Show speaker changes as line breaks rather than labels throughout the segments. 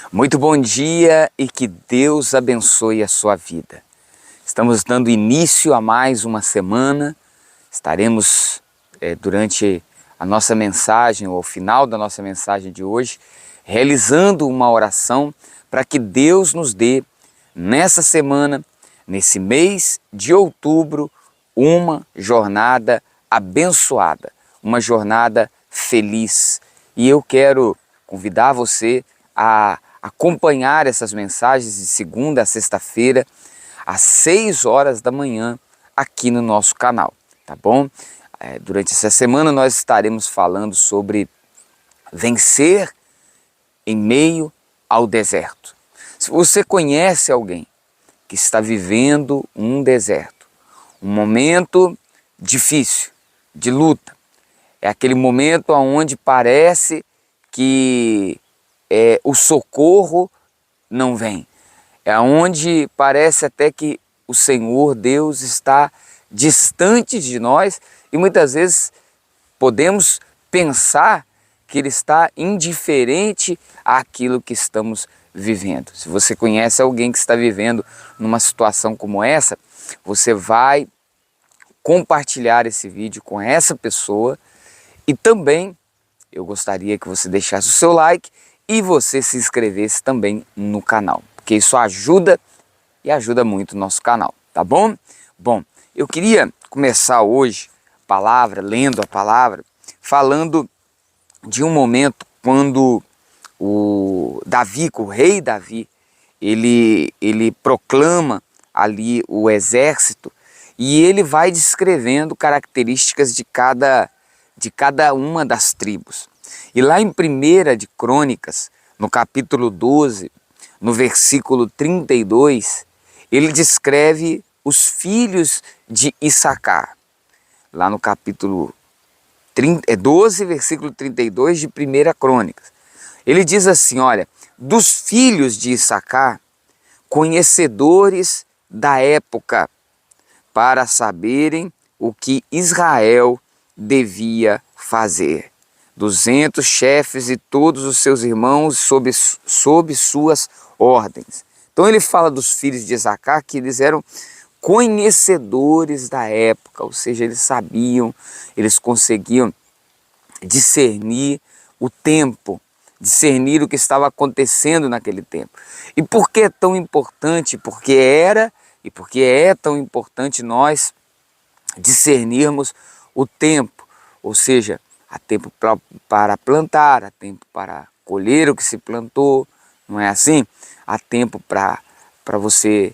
Muito bom dia e que Deus abençoe a sua vida. Estamos dando início a mais uma semana. Estaremos durante a nossa mensagem, ou ao final da nossa mensagem de hoje, realizando uma oração para que Deus nos dê, nessa semana, nesse mês de outubro, uma jornada abençoada, uma jornada feliz. E eu quero convidar você a acompanhar essas mensagens de segunda a sexta-feira, às 6 horas da manhã, aqui no nosso canal, tá bom? Durante essa semana nós estaremos falando sobre vencer em meio ao deserto. Se você conhece alguém que está vivendo um deserto, um momento difícil, de luta, é aquele momento onde parece que o socorro não vem, é onde parece até que o Senhor Deus está distante de nós e muitas vezes podemos pensar que Ele está indiferente àquilo que estamos vivendo. Se você conhece alguém que está vivendo numa situação como essa, você vai compartilhar esse vídeo com essa pessoa e também eu gostaria que você deixasse o seu like e você se inscrevesse também no canal, porque isso ajuda e ajuda muito o nosso canal, tá bom? Bom, eu queria começar hoje lendo a palavra, falando de um momento quando o rei Davi, ele proclama ali o exército e ele vai descrevendo características de cada uma das tribos. E lá em 1 de Crônicas, no capítulo 12, no versículo 32, ele descreve os filhos de Issacar. Lá no capítulo 12, versículo 32 de 1 Crônicas. Ele diz assim, olha, dos filhos de Issacar, conhecedores da época, para saberem o que Israel devia fazer. 200 chefes e todos os seus irmãos sob suas ordens. Então ele fala dos filhos de Issacar que eles eram conhecedores da época, ou seja, eles sabiam, eles conseguiam discernir o tempo, discernir o que estava acontecendo naquele tempo. E por que é tão importante? Porque era e porque é tão importante nós discernirmos o tempo, ou seja, há tempo para plantar, há tempo para colher o que se plantou, não é assim? Há tempo para você,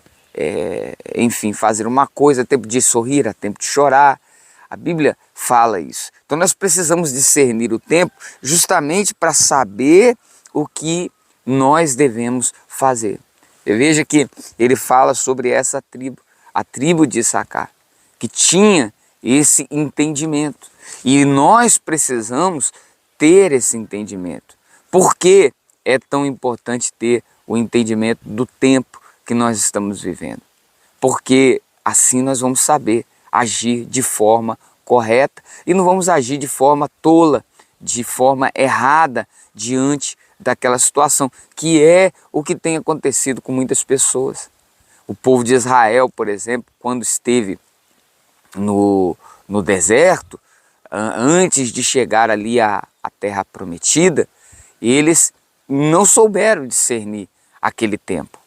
enfim, fazer uma coisa, há tempo de sorrir, há tempo de chorar. A Bíblia fala isso. Então nós precisamos discernir o tempo justamente para saber o que nós devemos fazer. Veja que ele fala sobre essa tribo, a tribo de Issacar, que tinha esse entendimento. E nós precisamos ter esse entendimento. Por que é tão importante ter o entendimento do tempo que nós estamos vivendo? Porque assim nós vamos saber agir de forma correta e não vamos agir de forma tola, de forma errada diante daquela situação, que é o que tem acontecido com muitas pessoas. O povo de Israel, por exemplo, quando esteve no deserto, antes de chegar ali à terra prometida, eles não souberam discernir aquele tempo.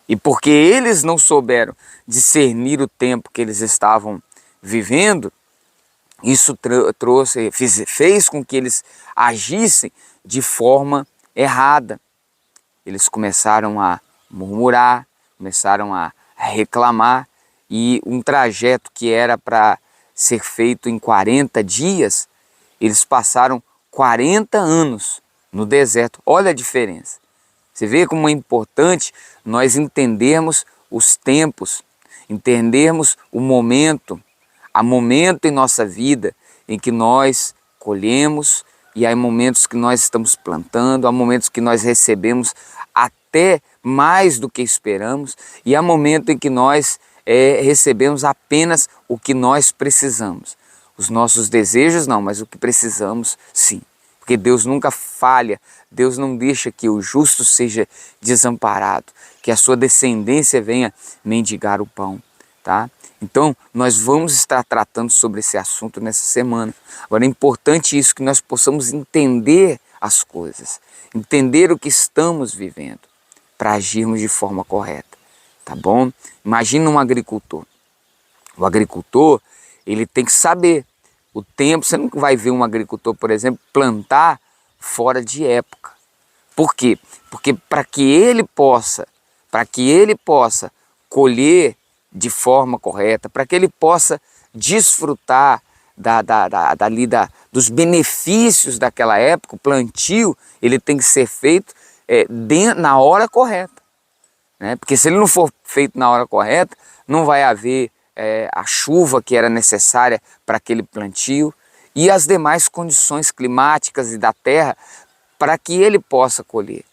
E porque eles não souberam discernir o tempo que eles estavam vivendo, isso fez com que eles agissem de forma errada. Eles começaram a murmurar, começaram a reclamar, e um trajeto que era para ser feito em 40 dias, eles passaram 40 anos no deserto. Olha a diferença. Você vê como é importante nós entendermos os tempos, entendermos o momento. Há momento em nossa vida em que nós colhemos e há momentos que nós estamos plantando, há momentos que nós recebemos até mais do que esperamos e há momento em que nós recebemos apenas o que nós precisamos. Os nossos desejos não, mas o que precisamos sim. porque Deus nunca falha, Deus não deixa que o justo seja desamparado, que a sua descendência venha mendigar o pão, tá? Então, nós vamos estar tratando sobre esse assunto nessa semana. Agora, é importante isso, que nós possamos entender as coisas, entender o que estamos vivendo, para agirmos de forma correta, tá bom? Imagina um agricultor. O agricultor, ele tem que saber o tempo. Você nunca vai ver um agricultor, por exemplo, plantar fora de época. Por quê? Porque para que ele possa colher de forma correta, para que ele possa desfrutar dos benefícios daquela época, o plantio, ele tem que ser feito na hora correta, né? Porque se ele não for feito na hora correta, não vai haver a chuva que era necessária para aquele plantio e as demais condições climáticas e da terra para que ele possa colher.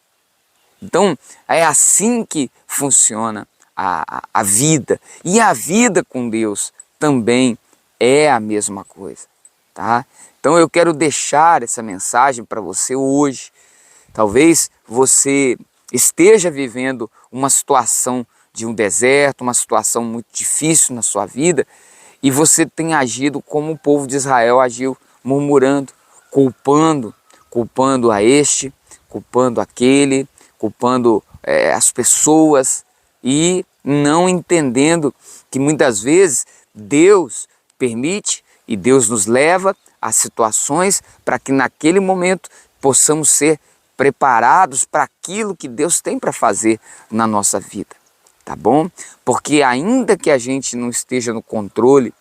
Então, é assim que funciona a vida. E a vida com Deus também é a mesma coisa, tá? Então eu quero deixar essa mensagem para você hoje. Talvez você esteja vivendo uma situação de um deserto, uma situação muito difícil na sua vida, e você tem agido como o povo de Israel agiu, murmurando, culpando a este, culpando aquele, culpando as pessoas, e não entendendo que muitas vezes Deus permite e Deus nos leva a situações para que naquele momento possamos ser preparados para aquilo que Deus tem para fazer na nossa vida, tá bom? Porque ainda que a gente não esteja no controle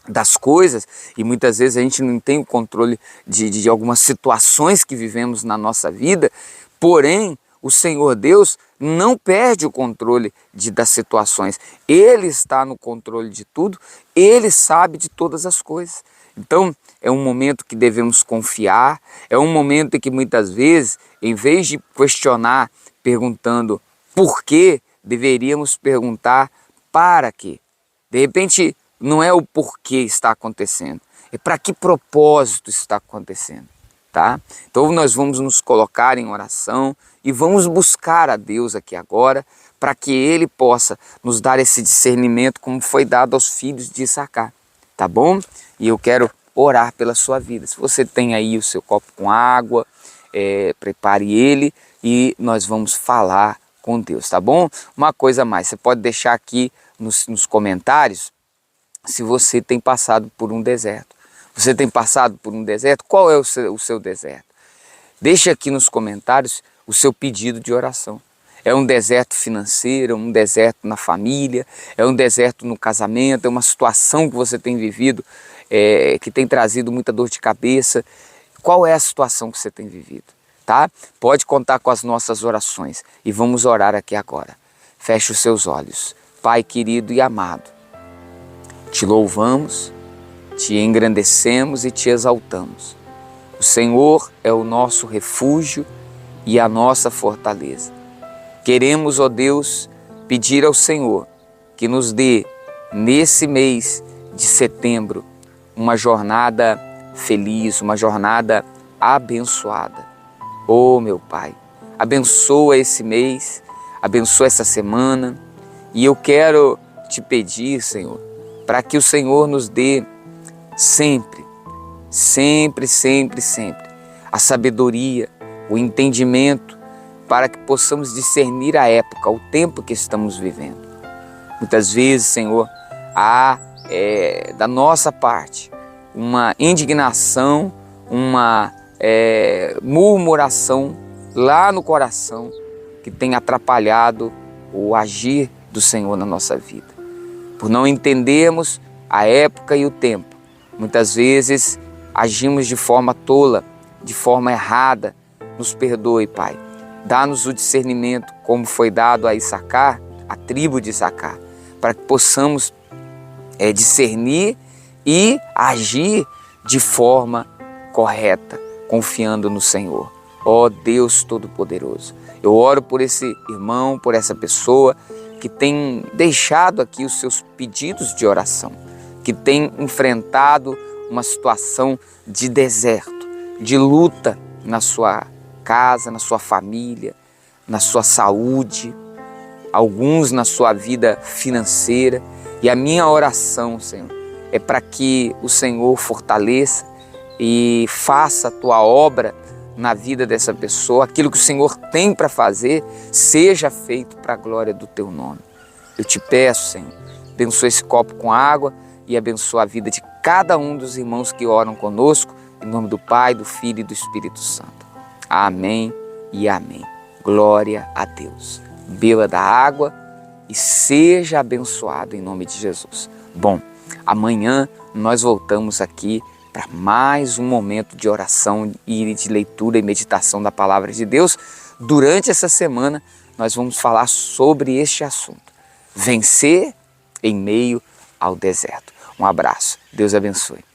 das coisas, e muitas vezes a gente não tem o controle de algumas situações que vivemos na nossa vida, porém o Senhor Deus não perde o controle das situações. Ele está no controle de tudo, Ele sabe de todas as coisas. Então é um momento que devemos confiar, é um momento em que muitas vezes, em vez de questionar perguntando por quê, deveríamos perguntar para quê. De repente não é o porquê está acontecendo, é para que propósito está acontecendo, tá? Então nós vamos nos colocar em oração e vamos buscar a Deus aqui agora, para que Ele possa nos dar esse discernimento como foi dado aos filhos de Issacar, tá bom? E eu quero orar pela sua vida. Se você tem aí o seu copo com água, prepare ele e nós vamos falar com Deus, tá bom? Uma coisa a mais, você pode deixar aqui nos comentários se você tem passado por um deserto. Você tem passado por um deserto? Qual é o seu deserto? Deixe aqui nos comentários o seu pedido de oração. É um deserto financeiro, é um deserto na família, é um deserto no casamento, é uma situação que você tem vivido que tem trazido muita dor de cabeça. Qual é a situação que você tem vivido? Tá? Pode contar com as nossas orações e vamos orar aqui agora. Feche os seus olhos. Pai querido e amado, te louvamos, te engrandecemos e te exaltamos. O Senhor é o nosso refúgio e a nossa fortaleza. Queremos, ó Deus, pedir ao Senhor que nos dê, nesse mês de setembro, uma jornada feliz, uma jornada abençoada. Oh, meu Pai, abençoa esse mês, abençoa essa semana, e eu quero te pedir, Senhor, para que o Senhor nos dê sempre, a sabedoria, o entendimento, para que possamos discernir a época, o tempo que estamos vivendo. Muitas vezes, Senhor, há da nossa parte uma indignação, uma murmuração lá no coração que tem atrapalhado o agir do Senhor na nossa vida. Por não entendermos a época e o tempo, muitas vezes agimos de forma tola, de forma errada. Nos perdoe, Pai. Dá-nos o discernimento como foi dado a Issacar, a tribo de Issacar, para que possamos discernir e agir de forma correta, confiando no Senhor. Ó Deus Todo-Poderoso, eu oro por esse irmão, por essa pessoa que tem deixado aqui os seus pedidos de oração, que tem enfrentado uma situação de deserto. de luta na sua casa, na sua família, na sua saúde, alguns na sua vida financeira. E a minha oração, Senhor, é para que o Senhor fortaleça e faça a tua obra na vida dessa pessoa, aquilo que o Senhor tem para fazer, seja feito para a glória do teu nome. Eu te peço, Senhor, abençoa esse copo com água e abençoa a vida de cada um dos irmãos que oram conosco, em nome do Pai, do Filho e do Espírito Santo. Amém e amém. Glória a Deus. Beba da água e seja abençoado em nome de Jesus. Bom, amanhã nós voltamos aqui para mais um momento de oração e de leitura e meditação da Palavra de Deus. Durante essa semana nós vamos falar sobre este assunto: vencer em meio ao deserto. Um abraço. Deus abençoe.